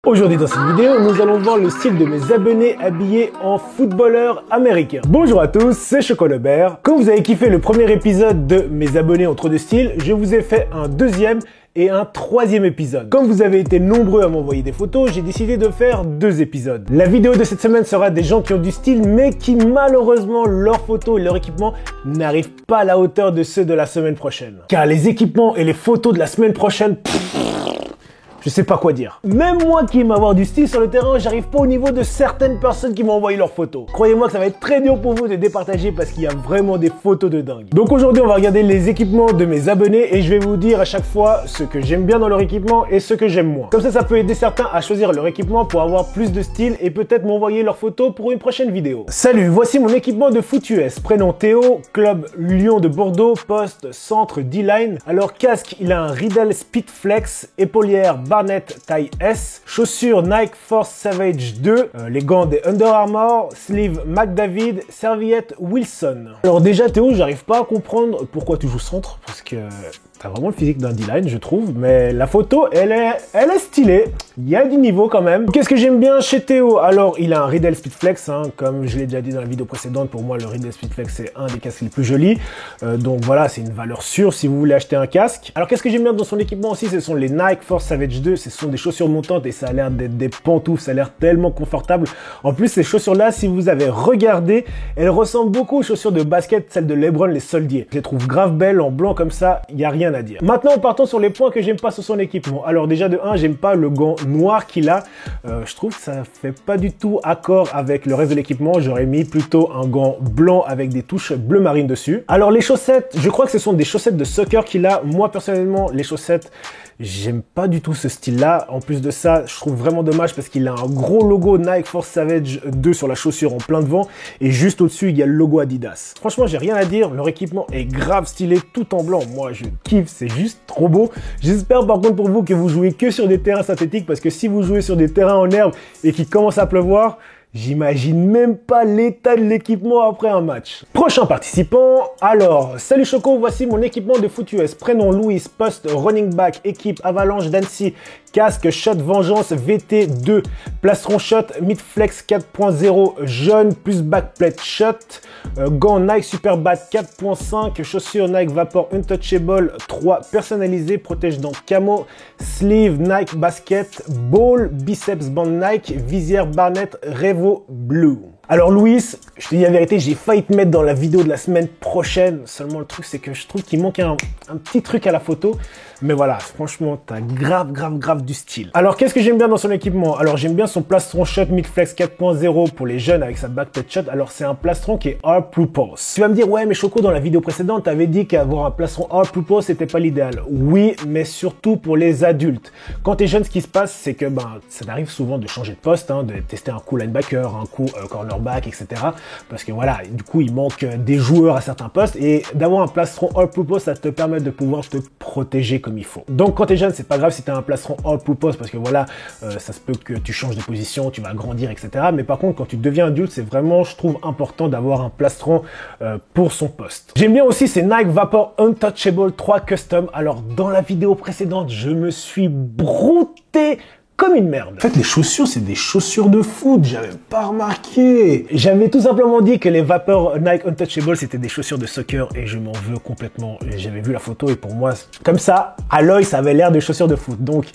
Aujourd'hui dans cette vidéo, nous allons voir le style de mes abonnés habillés en footballeur américain. Bonjour à tous, c'est Chocolobert. Comme vous avez kiffé le premier épisode de mes abonnés en trop de styles, je vous ai fait un deuxième et un troisième épisode. Comme vous avez été nombreux à m'envoyer des photos, j'ai décidé de faire deux épisodes. La vidéo de cette semaine sera des gens qui ont du style mais qui malheureusement leurs photos et leur équipement n'arrivent pas à la hauteur de ceux de la semaine prochaine. Car les équipements et les photos de la semaine prochaine, je sais pas quoi dire. Même moi qui aime avoir du style sur le terrain, j'arrive pas au niveau de certaines personnes qui m'ont envoyé leurs photos. Croyez-moi que ça va être très dur pour vous de départager parce qu'il y a vraiment des photos de dingue. Donc aujourd'hui, on va regarder les équipements de mes abonnés et je vais vous dire à chaque fois ce que j'aime bien dans leur équipement et ce que j'aime moins. Comme ça peut aider certains à choisir leur équipement pour avoir plus de style et peut-être m'envoyer leurs photos pour une prochaine vidéo. Salut, voici mon équipement de foot US. Prénom Théo, club Lyon de Bordeaux, poste centre D-line. Alors casque, il a un Riddle Speedflex, épaulière Barnett taille S, chaussures Nike Force Savage 2, les gants des Under Armour, sleeve McDavid, serviette Wilson. Alors déjà Théo, j'arrive pas à comprendre pourquoi tu joues centre, parce que t'as vraiment le physique d'un D-line, je trouve, mais la photo, elle est stylée. Il y a du niveau quand même. Qu'est-ce que j'aime bien chez Théo? Alors, il a un Riddle Speedflex, comme je l'ai déjà dit dans la vidéo précédente. Pour moi, le Riddle Speedflex, c'est un des casques les plus jolis. Donc voilà, c'est une valeur sûre si vous voulez acheter un casque. Alors, qu'est-ce que j'aime bien dans son équipement aussi? Ce sont les Nike Force Savage 2. Ce sont des chaussures montantes et ça a l'air d'être des pantoufles. Ça a l'air tellement confortable. En plus, ces chaussures-là, si vous avez regardé, elles ressemblent beaucoup aux chaussures de basket, celles de LeBron, les soldiers. Je les trouve grave belles en blanc comme ça. Il n'y a rien à dire. Maintenant, partons sur les points que j'aime pas sur son équipement. Alors déjà de 1, j'aime pas le gant noir qu'il a. Je trouve que ça fait pas du tout accord avec le reste de l'équipement. J'aurais mis plutôt un gant blanc avec des touches bleu marine dessus. Alors les chaussettes, je crois que ce sont des chaussettes de soccer qu'il a. Moi personnellement, les chaussettes, j'aime pas du tout ce style-là. En plus de ça, je trouve vraiment dommage parce qu'il a un gros logo Nike Force Savage 2 sur la chaussure en plein devant et juste au-dessus, il y a le logo Adidas. Franchement, j'ai rien à dire. Leur équipement est grave stylé, tout en blanc. Moi, je kiffe, c'est juste trop beau. J'espère par contre pour vous que vous jouez que sur des terrains synthétiques parce que si vous jouez sur des terrains en herbe et qu'il commence à pleuvoir, j'imagine même pas l'état de l'équipement après un match. Prochain participant, alors, salut Choco, voici mon équipement de foot US. Prénom Louis, poste running back, équipe Avalanche d'Annecy, casque Shot Vengeance VT2, plastron Shot Midflex 4.0 jaune plus backplate Shot, gants Nike Superbat 4.5, chaussures Nike Vapor Untouchable 3 personnalisées, protège-dents camo, sleeve Nike Basket, ball, biceps band Nike, visière Barnett Revo Blue. Alors Louis, je te dis la vérité, j'ai failli te mettre dans la vidéo de la semaine prochaine. Seulement le truc, c'est que je trouve qu'il manque un petit truc à la photo. Mais voilà, franchement, t'as grave du style. Alors, qu'est-ce que j'aime bien dans son équipement? Alors, j'aime bien son plastron Shot Midflex 4.0 pour les jeunes avec sa backplate Shot. Alors, c'est un plastron qui est Hard Purpose. Tu vas me dire, ouais, mais Choco, dans la vidéo précédente, t'avais dit qu'avoir un plastron Hard Purpose, c'était pas l'idéal. Oui, mais surtout pour les adultes. Quand t'es jeune, ce qui se passe, c'est que, ça t'arrive souvent de changer de poste, de tester un coup linebacker, un coup cornerback, etc. Parce que voilà, du coup, il manque des joueurs à certains postes et d'avoir un plastron Hard Purpose, ça te permet de pouvoir te protéger comme il faut. Donc quand t'es jeune, c'est pas grave si t'as un plastron All Purpose parce que voilà, ça se peut que tu changes de position, tu vas grandir, etc. Mais par contre, quand tu deviens adulte, c'est vraiment, je trouve, important d'avoir un plastron pour son poste. J'aime bien aussi ces Nike Vapor Untouchable 3 Custom. Alors dans la vidéo précédente, je me suis brouté comme une merde. En fait, les chaussures, c'est des chaussures de foot. J'avais pas remarqué. J'avais tout simplement dit que les Vapor Nike Untouchable, c'était des chaussures de soccer et je m'en veux complètement. J'avais vu la photo et pour moi, comme ça, à l'œil, ça avait l'air de chaussures de foot. Donc,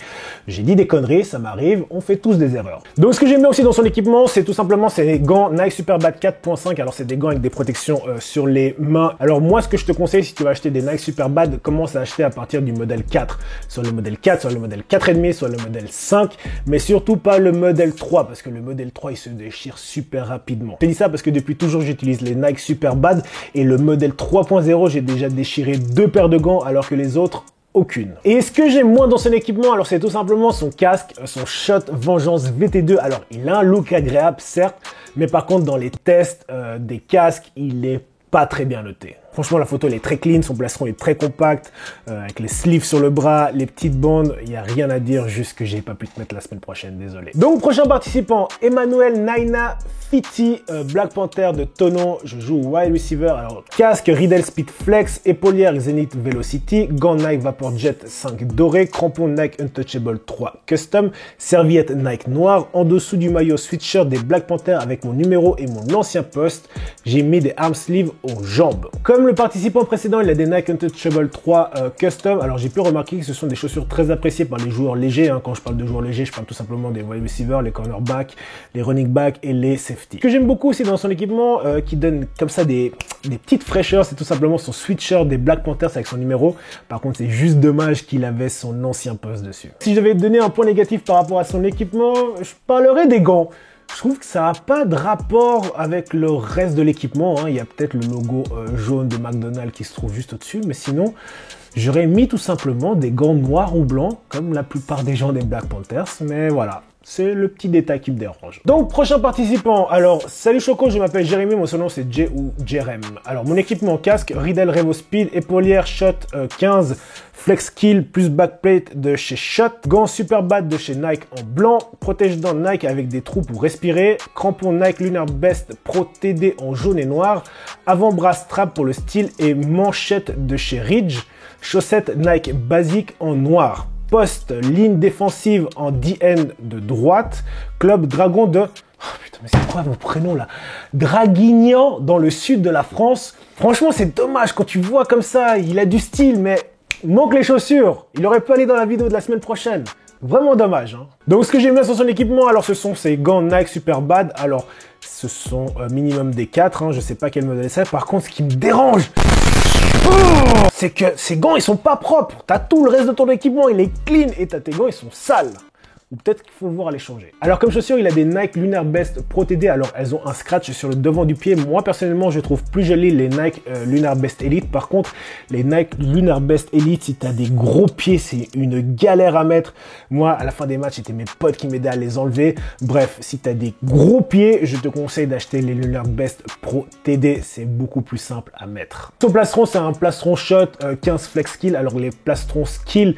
j'ai dit des conneries, ça m'arrive. On fait tous des erreurs. Donc, ce que j'aime bien aussi dans son équipement, c'est tout simplement ces gants Nike Superbat 4.5. Alors, c'est des gants avec des protections sur les mains. Alors, moi, ce que je te conseille, si tu vas acheter des Nike Superbat, commence à acheter à partir du modèle 4. Soit le modèle 4, soit le modèle 4,5, soit le modèle 5. Mais surtout pas le modèle 3 parce que le modèle 3 il se déchire super rapidement. Je te dis ça parce que depuis toujours j'utilise les Nike Superbad et le modèle 3.0 j'ai déjà déchiré 2 paires de gants alors que les autres aucune. Et ce que j'aime moins dans son équipement, alors c'est tout simplement son casque, son Shot Vengeance VT2. Alors il a un look agréable certes, mais par contre dans les tests des casques il est pas très bien noté. Franchement, la photo, elle est très clean, son plastron est très compact, avec les sleeves sur le bras, les petites bandes, il n'y a rien à dire, juste que j'ai pas pu te mettre la semaine prochaine, désolé. Donc, prochain participant, Emmanuel Naina Fiti, Black Panther de Tonon, je joue wide receiver, alors casque Riddle Speed Flex, épaulière Zenith Velocity, gants Nike Vapor Jet 5 doré, crampons Nike Untouchable 3 Custom, serviette Nike noire, en dessous du maillot sweatshirt des Black Panther avec mon numéro et mon ancien poste, j'ai mis des arm sleeves aux jambes. Comme le participant précédent, il a des Nike Untouchable 3 Custom, alors j'ai pu remarquer que ce sont des chaussures très appréciées par les joueurs légers, hein. Quand je parle de joueurs légers, je parle tout simplement des wide receivers, les cornerbacks, les running backs et les safety. Ce que j'aime beaucoup aussi dans son équipement, qui donne comme ça des petites fraîcheurs, c'est tout simplement son sweatshirt des Black Panthers avec son numéro. Par contre, c'est juste dommage qu'il avait son ancien poste dessus. Si je devais donner un point négatif par rapport à son équipement, je parlerais des gants. Je trouve que ça n'a pas de rapport avec le reste de l'équipement, hein. Il y a peut-être le logo jaune de McDonald's qui se trouve juste au-dessus, mais sinon, j'aurais mis tout simplement des gants noirs ou blancs, comme la plupart des gens des Black Panthers, mais voilà. C'est le petit détail qui me dérange. Donc, prochain participant. Alors, salut Choco, je m'appelle Jérémy, mon surnom c'est Jay ou Jerem. Alors, mon équipement casque, Riddle Revo Speed, épaulière Shot 15, Flex Kill plus backplate de chez Shot, gants Super Bad de chez Nike en blanc, protège-dents Nike avec des trous pour respirer, crampons Nike Lunar Best Pro TD en jaune et noir, avant-bras strap pour le style et manchette de chez Ridge, chaussettes Nike basique en noir. Poste, ligne défensive en DN de droite, club Dragon de... Oh putain, mais c'est quoi mon prénom là? Draguignan dans le sud de la France. Franchement, c'est dommage quand tu vois comme ça, il a du style, mais il manque les chaussures. Il aurait pu aller dans la vidéo de la semaine prochaine. Vraiment dommage, hein. Donc, ce que j'aime bien sur son équipement, alors ce sont ces gants Nike Super Bad. Alors, ce sont minimum des 4, hein, je sais pas quel modèle c'est. Par contre, ce qui me dérange, c'est que ces gants, ils sont pas propres. T'as tout le reste de ton équipement, il est clean et t'as tes gants, ils sont sales. Ou peut-être qu'il faut voir à les changer. Alors comme chaussures, il a des Nike Lunar Best Pro TD. Alors elles ont un scratch sur le devant du pied. Moi personnellement, je trouve plus joli les Nike Lunar Best Elite. Par contre, les Nike Lunar Best Elite, si t'as des gros pieds, c'est une galère à mettre. Moi, à la fin des matchs, c'était mes potes qui m'aidaient à les enlever. Bref, si t'as des gros pieds, je te conseille d'acheter les Lunar Best Pro TD. C'est beaucoup plus simple à mettre. Son plastron, c'est un plastron Shot 15 Flex Kill. Alors les plastrons Skill,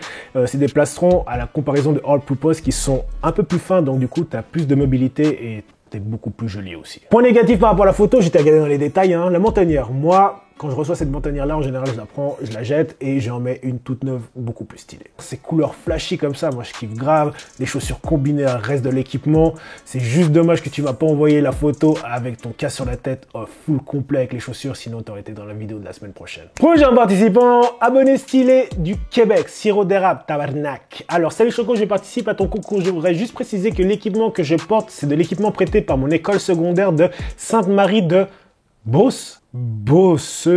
c'est des plastrons à la comparaison de All Purpose qui sont un peu plus fins, donc du coup tu as plus de mobilité et t'es beaucoup plus joli aussi. Point négatif par rapport à la photo, j'étais regardé dans les détails, hein, la montagnère. Moi, quand je reçois cette montagnère là, en général je la prends, je la jette et j'en mets une toute neuve, beaucoup plus stylée. Ces couleurs flashy comme ça, moi je kiffe grave. Les chaussures combinées à reste de l'équipement. C'est juste dommage que tu m'as pas envoyé la photo avec ton casque sur la tête full complet avec les chaussures, sinon tu aurais été dans la vidéo de la semaine prochaine. Prochain participant, abonné stylé du Québec, sirop d'érable, tabarnak. Alors salut Choco, je participe à ton concours. Je voudrais juste préciser que l'équipement que je porte, c'est de l'équipement prêté par mon école secondaire de Sainte-Marie de Beauce. Beauce,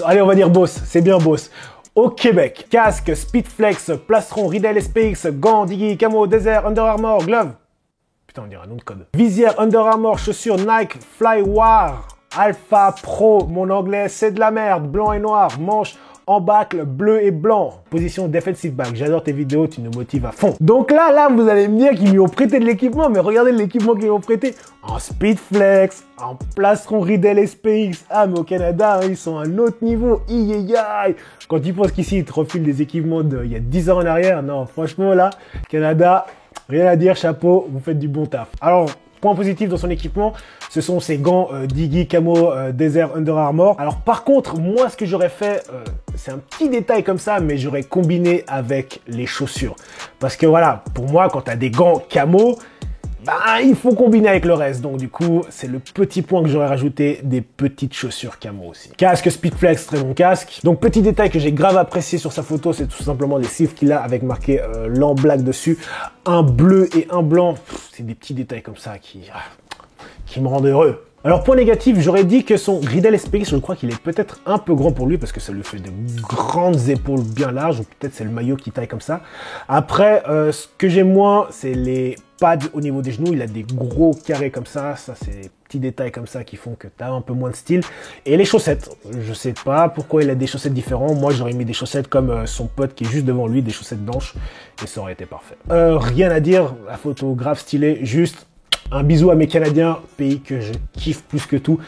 allez on va dire Beauce, c'est bien Beauce. Au Québec, casque, Speedflex, plastron, Riddle SPX, gants, Diggy, camo, Desert, Under Armour, glove. Putain on dirait un nom de code. Visière, Under Armour, chaussures Nike, Flywar, Alpha Pro, mon anglais c'est de la merde, blanc et noir, manche en bâcle bleu et blanc. Position defensive back. J'adore tes vidéos, tu nous motives à fond. Donc là, vous allez me dire qu'ils lui ont prêté de l'équipement, mais regardez l'équipement qu'ils lui ont prêté. En Speedflex, en plastron Riddle SPX. Ah, mais au Canada, hein, ils sont à un autre niveau. Quand tu penses qu'ici, ils te refilent des équipements d'il y a 10 ans en arrière, non, franchement, là, Canada, rien à dire, chapeau, vous faites du bon taf. Alors, point positif dans son équipement, ce sont ses gants Diggy Camo Desert Under Armour. Alors par contre, moi ce que j'aurais fait, c'est un petit détail comme ça, mais j'aurais combiné avec les chaussures. Parce que voilà, pour moi, quand tu as des gants camo, bah, il faut combiner avec le reste. Donc du coup, c'est le petit point que j'aurais rajouté, des petites chaussures camo aussi. Casque Speedflex, très bon casque. Donc petit détail que j'ai grave apprécié sur sa photo, c'est tout simplement les sleeves qu'il a avec marqué Lamb Black dessus. Un bleu et un blanc. C'est des petits détails comme ça qui me rendent heureux. Alors point négatif, j'aurais dit que son Riddle SPX, je crois qu'il est peut-être un peu grand pour lui parce que ça lui fait de grandes épaules bien larges, ou peut-être c'est le maillot qui taille comme ça. Après, ce que j'aime moins, c'est les pads au niveau des genoux. Il a des gros carrés comme ça c'est des petits détails comme ça qui font que tu as un peu moins de style. Et les chaussettes, je sais pas pourquoi il a des chaussettes différentes. Moi j'aurais mis des chaussettes comme son pote qui est juste devant lui, des chaussettes blanches, et ça aurait été parfait. Rien à dire, la photo grave stylée, juste Un bisou à mes Canadiens, pays que je kiffe plus que tout.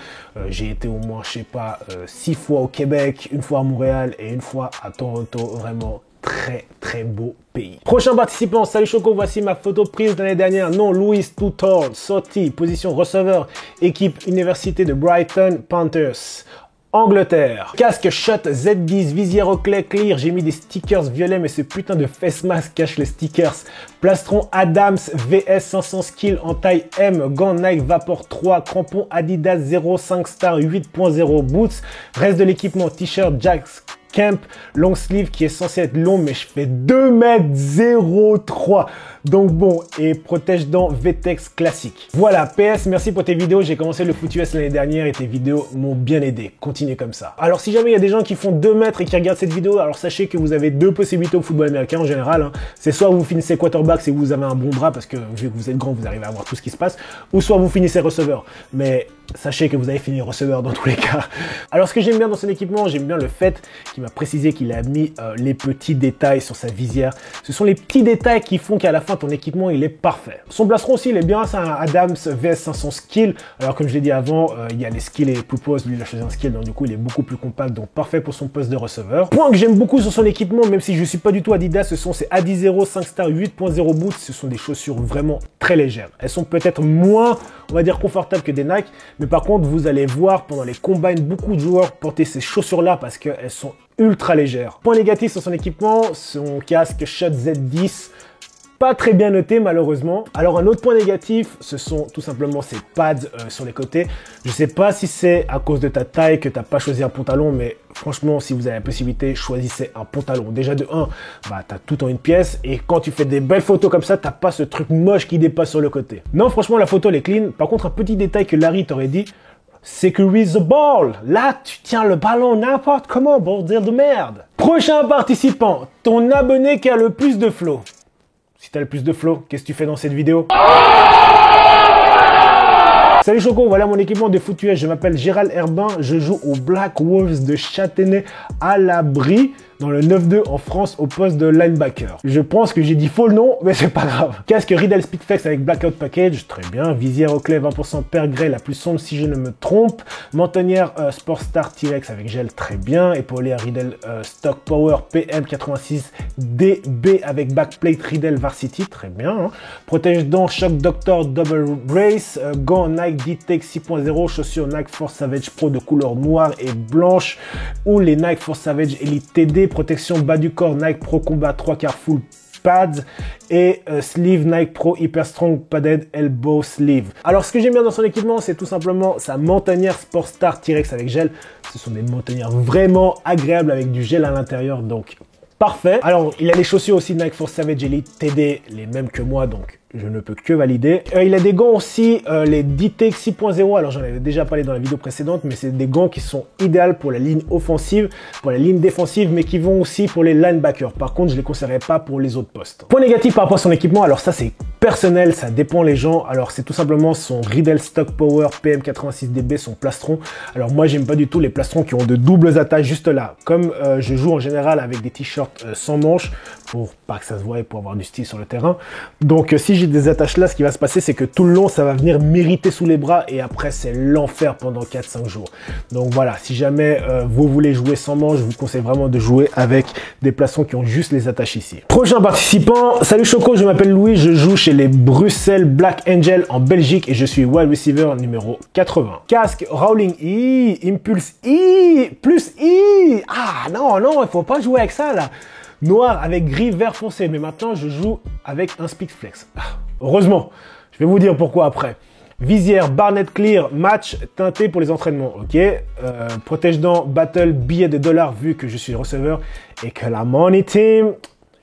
J'ai été au moins, je sais pas, 6 fois au Québec, une fois à Montréal et une fois à Toronto. Vraiment très beau pays. Prochain participant, salut Choco, voici ma photo prise l'année dernière. Non, Louis Tutor, sortie, position receveur, équipe Université de Brighton Panthers. Angleterre. Casque Shot Z10, visière au clé clear. J'ai mis des stickers violets, mais ce putain de face mask cache les stickers. Plastron Adams VS 500 skill en taille M. Gants Nike Vapor 3. Crampons Adidas 05 Star 8.0 Boots. Reste de l'équipement t-shirt Jax Camp long sleeve qui est censé être long, mais je fais 2,03 m. Donc bon, et protège-dents Vtex classique. Voilà, PS, merci pour tes vidéos. J'ai commencé le foot US l'année dernière et tes vidéos m'ont bien aidé. Continuez comme ça. Alors si jamais il y a des gens qui font 2 mètres et qui regardent cette vidéo, alors sachez que vous avez 2 possibilités au football américain en général. Hein. C'est soit vous finissez quarterback si vous avez un bon bras, parce que vu que vous êtes grand, vous arrivez à voir tout ce qui se passe, ou soit vous finissez receveur. Mais sachez que vous avez fini receveur dans tous les cas. Alors ce que j'aime bien dans son équipement, j'aime bien le fait qu'il m'a précisé qu'il a mis les petits détails sur sa visière. Ce sont les petits détails qui font qu'à la fin ton équipement il est parfait. Son plastron aussi il est bien, c'est un Adams VS 500 skill. Alors comme je l'ai dit avant, il y a les skills et les purposes, lui il a choisi un skill, donc du coup il est beaucoup plus compact, donc parfait pour son poste de receveur. Point que j'aime beaucoup sur son équipement, même si je suis pas du tout Adidas, ce sont ces Adizero 5 Star 8.0 Boots. Ce sont des chaussures vraiment très légères. Elles sont peut-être moins, on va dire, confortables que des Nike, mais par contre vous allez voir pendant les combines beaucoup de joueurs porter ces chaussures là parce qu'elles sont ultra légères. Point négatif sur son équipement, son casque Shot Z10, pas très bien noté malheureusement. Alors un autre point négatif, ce sont tout simplement ces pads sur les côtés. Je sais pas si c'est à cause de ta taille que t'as pas choisi un pantalon, mais franchement si vous avez la possibilité, choisissez un pantalon. Déjà de 1, bah t'as tout en une pièce, et quand tu fais des belles photos comme ça, t'as pas ce truc moche qui dépasse sur le côté. Non, franchement la photo elle est clean. Par contre un petit détail que Larry t'aurait dit, Securize the ball. Là, tu tiens le ballon n'importe comment, bordel de merde. Prochain participant, ton abonné qui a le plus de flow. Si t'as le plus de flow, qu'est-ce que tu fais dans cette vidéo? Salut Choco, voilà mon équipement de foot US. Je m'appelle Gérald Herbin, je joue aux Black Wolves de Châtenay à l'abri dans le 9-2 en France au poste de linebacker. Je pense que j'ai dit faux le nom, mais c'est pas grave. Casque Riddle Speedflex avec Blackout Package, très bien. Visière au clé 20% Pearl Grey, la plus sombre si je ne me trompe. Mentonnière Sportstar T-Rex avec gel, très bien. Épaulé à Riddle Stock Power PM86 DB avec backplate Riddle Varsity, très bien. Hein. Protège-dents Shock Doctor Double Brace, gants Nike D-Tech 6.0, chaussures Nike Force Savage Pro de couleur noire et blanche, ou les Nike Force Savage Elite TD, protection bas du corps Nike Pro Combat 3/4 full pads et sleeve Nike Pro Hyper Strong Padded Elbow Sleeve. Alors ce que j'aime bien dans son équipement, c'est tout simplement sa mentonnière Sportstar T-Rex avec gel. Ce sont des mentonnières vraiment agréables avec du gel à l'intérieur, donc parfait. Alors il a les chaussures aussi Nike Force Savage Elite TD, les mêmes que moi, donc je ne peux que valider. Il a des gants aussi, les D-Tech 6.0. Alors j'en avais déjà parlé dans la vidéo précédente, mais c'est des gants qui sont idéaux pour la ligne offensive, pour la ligne défensive, mais qui vont aussi pour les linebackers. Par contre, je les conseillerais pas pour les autres postes. Point négatif par rapport à son équipement, alors ça c'est personnel, ça dépend les gens. Alors c'est tout simplement son Riddle Stock Power PM86DB, son plastron. Alors moi j'aime pas du tout les plastrons qui ont de doubles attaches juste là. Comme je joue en général avec des t-shirts sans manches, pour pas que ça se voie et pour avoir du style sur le terrain. Donc si j'ai des attaches là, ce qui va se passer, c'est que tout le long, ça va venir m'irriter sous les bras et après, c'est l'enfer pendant 4-5 jours. Donc voilà, si jamais vous voulez jouer sans manche, je vous conseille vraiment de jouer avec des plastrons qui ont juste les attaches ici. Prochain participant, salut Choco, je m'appelle Louis, je joue chez les Bruxelles Black Angel en Belgique et je suis wide receiver numéro 80. Casque Rowling I, Impulse I, plus I. Ah non, non, il faut pas jouer avec ça là. Noir avec gris vert foncé, mais maintenant je joue avec un Speedflex. Heureusement, je vais vous dire pourquoi après. Visière Barnett Clear Match teinté pour les entraînements, ok. Protège-dents Battle billet de dollars vu que je suis receveur et que la Money Team,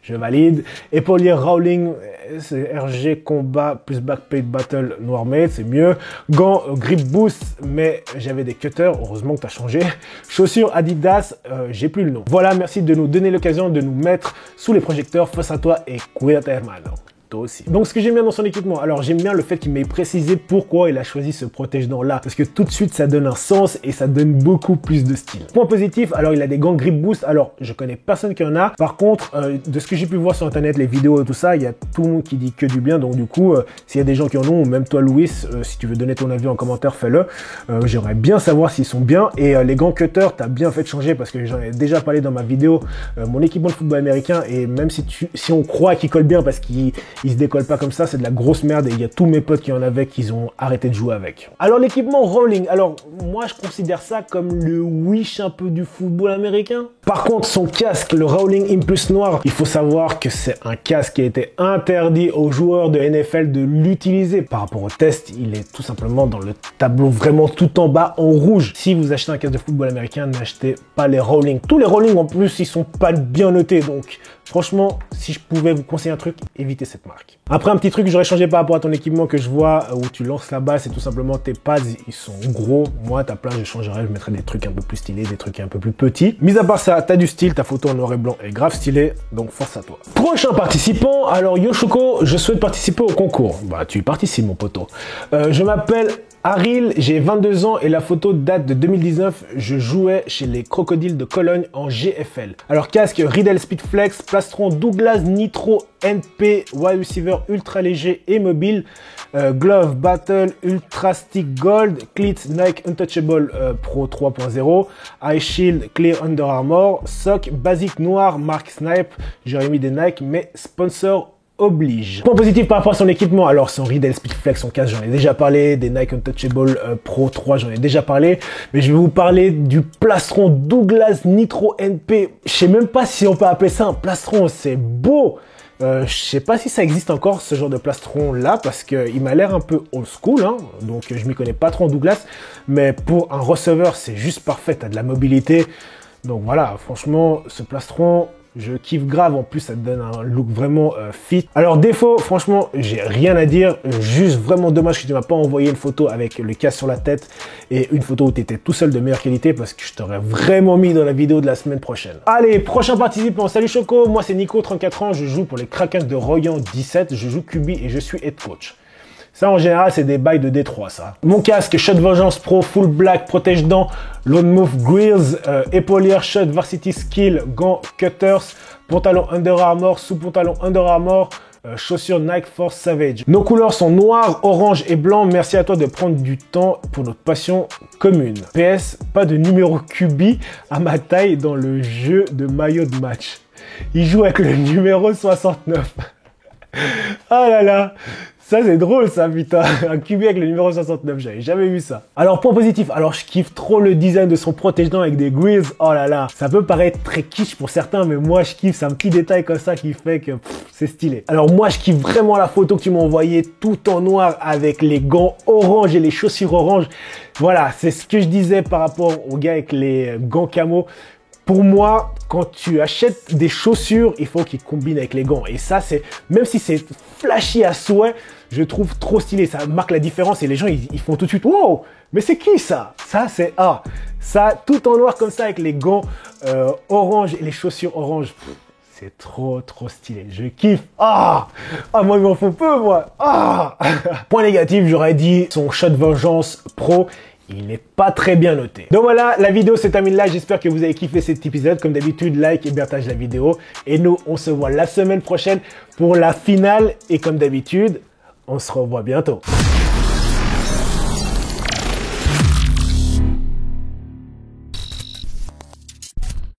je valide. Épaulière Rowling, c'est RG Combat plus Backplate Battle Noir Made, c'est mieux. Gants Grip Boost, mais j'avais des cutters, heureusement que tu as changé. Chaussures Adidas, j'ai plus le nom. Voilà, merci de nous donner l'occasion de nous mettre sous les projecteurs face à toi et cuídate hermano. toi aussi. Donc ce que j'aime bien dans son équipement, alors j'aime bien le fait qu'il m'ait précisé pourquoi il a choisi ce protège-dents là, parce que tout de suite ça donne un sens et ça donne beaucoup plus de style. Point positif, alors il a des gants grip boost, alors je connais personne qui en a, par contre de ce que j'ai pu voir sur internet, les vidéos et tout ça, il y a tout le monde qui dit que du bien, donc du coup s'il y a des gens qui en ont, ou même toi Louis, si tu veux donner ton avis en commentaire, fais-le. J'aimerais bien savoir s'ils sont bien, et les gants cutter, t'as bien fait de changer parce que j'en ai déjà parlé dans ma vidéo, mon équipement de football américain, et même si on croit qu'il colle bien parce qu'il se décolle pas comme ça, c'est de la grosse merde, et il y a tous mes potes qui en avaient qui ont arrêté de jouer avec. Alors l'équipement rolling, alors moi je considère ça comme le Wish un peu du football américain. Par contre son casque, le Rolling Impulse noir, il faut savoir que c'est un casque qui a été interdit aux joueurs de NFL de l'utiliser. Par rapport au test, il est tout simplement dans le tableau vraiment tout en bas en rouge. Si vous achetez un casque de football américain, n'achetez pas les Rolling. Tous les Rolling en plus, ils sont pas bien notés, donc franchement, si je pouvais vous conseiller un truc, évitez cette marque. Après, un petit truc que j'aurais changé par rapport à ton équipement que je vois, où tu lances la balle, c'est tout simplement tes pads, ils sont gros. Moi, à ta place, je changerais, je mettrais des trucs un peu plus stylés, des trucs un peu plus petits. Mis à part ça, t'as du style, ta photo en noir et blanc est grave stylée, donc force à toi. Prochain participant, alors Yoshuko, je souhaite participer au concours. Bah, tu y participes, mon poteau. Je m'appelle Aril, j'ai 22 ans et la photo date de 2019. Je jouais chez les Crocodiles de Cologne en GFL. Alors casque Riddle Speed Flex, plastron Douglas Nitro NP, wide receiver ultra léger et mobile, glove Battle Ultra Stick Gold, cleats Nike Untouchable Pro 3.0, eye shield Clear Under Armour, sock basique noir marque Snipe. J'aurais mis des Nike mais sponsor oblige. Point positif par rapport à son équipement, alors son Riddle Speed Flex, son casque, j'en ai déjà parlé, des Nike Untouchable Pro 3, j'en ai déjà parlé, mais je vais vous parler du plastron Douglas Nitro NP. Je sais même pas si on peut appeler ça un plastron, c'est beau. Je sais pas si ça existe encore ce genre de plastron là, parce que il m'a l'air un peu old school, hein, donc je m'y connais pas trop en Douglas, mais pour un receveur c'est juste parfait, t'as de la mobilité, donc voilà, franchement ce plastron, je kiffe grave, en plus ça te donne un look vraiment fit. Alors défaut, franchement, j'ai rien à dire, juste vraiment dommage que tu m'as pas envoyé une photo avec le casque sur la tête et une photo où tu étais tout seul de meilleure qualité, parce que je t'aurais vraiment mis dans la vidéo de la semaine prochaine. Allez, prochain participant, salut Choco, moi c'est Nico, 34 ans, je joue pour les Krakens de Royan 17, je joue QB et je suis head coach. Ça, en général, c'est des bails de Détroit, ça. Mon casque, Shot Vengeance Pro, Full Black, protège-dents, Lone Move Grills, épaulière, Shot Varsity Skill, gants, cutters, pantalon Under Armour, sous-pantalon Under Armour, chaussures Nike Force Savage. Nos couleurs sont noir, orange et blanc. Merci à toi de prendre du temps pour notre passion commune. PS, pas de numéro QB à ma taille dans le jeu de maillot de match. Il joue avec le numéro 69. Ah là là, ça c'est drôle ça, putain, un QB avec le numéro 69, j'avais jamais vu ça. Alors point positif, alors je kiffe trop le design de son protège-dents avec des grills, oh là là, ça peut paraître très kitsch pour certains, mais moi je kiffe, c'est un petit détail comme ça qui fait que c'est stylé. Alors moi je kiffe vraiment la photo que tu m'as envoyée tout en noir avec les gants orange et les chaussures orange. Voilà, c'est ce que je disais par rapport au gars avec les gants camo. Pour moi, quand tu achètes des chaussures, il faut qu'ils combinent avec les gants. Et ça, c'est, même si c'est flashy à souhait, je trouve trop stylé. Ça marque la différence et les gens, ils font tout de suite, wow, mais c'est qui ça? Ça, c'est, ah, ça, tout en noir comme ça avec les gants orange et les chaussures orange. C'est trop stylé. Je kiffe. Ah, moi, il m'en faut peu, moi. Ah. Point négatif, j'aurais dit son Shot Vengeance Pro. Il n'est pas très bien noté. Donc voilà, la vidéo se termine là. J'espère que vous avez kiffé cet épisode. Comme d'habitude, like et partage la vidéo. Et nous, on se voit la semaine prochaine pour la finale. Et comme d'habitude, on se revoit bientôt.